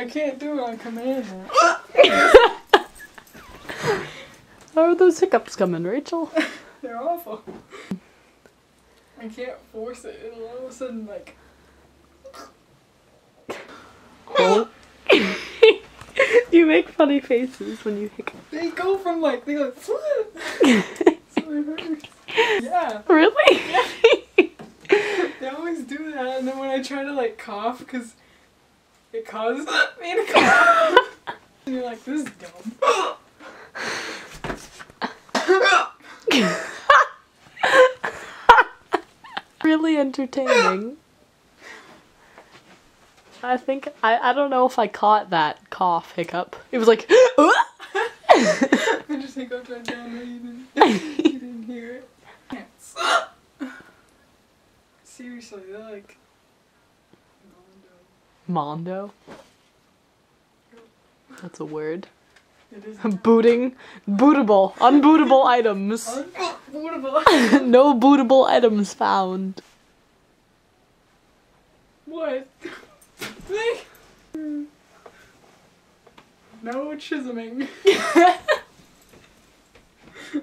I can't do it on command. How are those hiccups coming, Rachel? They're awful. I can't force it. It'll all of a sudden like. Oh. You make funny faces when you hiccup. They go from like they go. So it hurts. Yeah. Really? Yeah. They always do that, and then when I try to like cough, because it causes me to cough, and you're like, this is dumb. Really entertaining. I think I don't know if I caught that cough hiccup. It was like I just hiccuped right down there. You didn't hear it. Ants. Seriously, they're like Mondo. That's a word. It is Booting. Bootable. Unbootable items. unbootable. No bootable items found. What? No chisoming.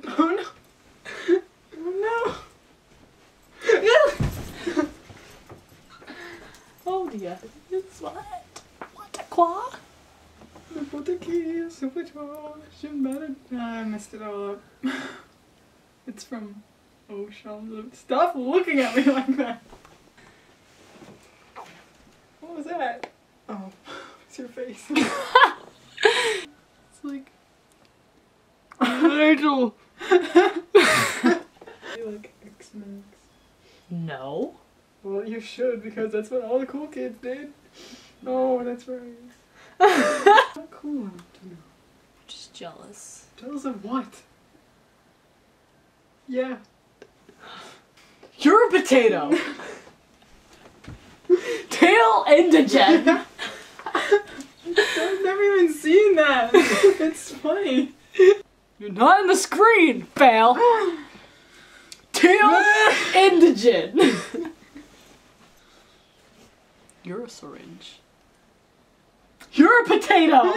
Oh no. Oh no. Oh dear. It's what? What a qua? Put the keys, super shouldn't matter. I messed it all up. It's from Ocean. Stop looking at me like that. What was that? Oh, it's your face. It's like Rachel. you like X-Men. No. Well, you should, because that's what all the cool kids did. Oh, that's right. Not cool enough to know. Just jealous. Jealous of what? Yeah. You're a potato. Tail indigent. I've never even seen that. It's funny. You're not in the screen, fail. Tail indigent. You're a syringe. You're a potato.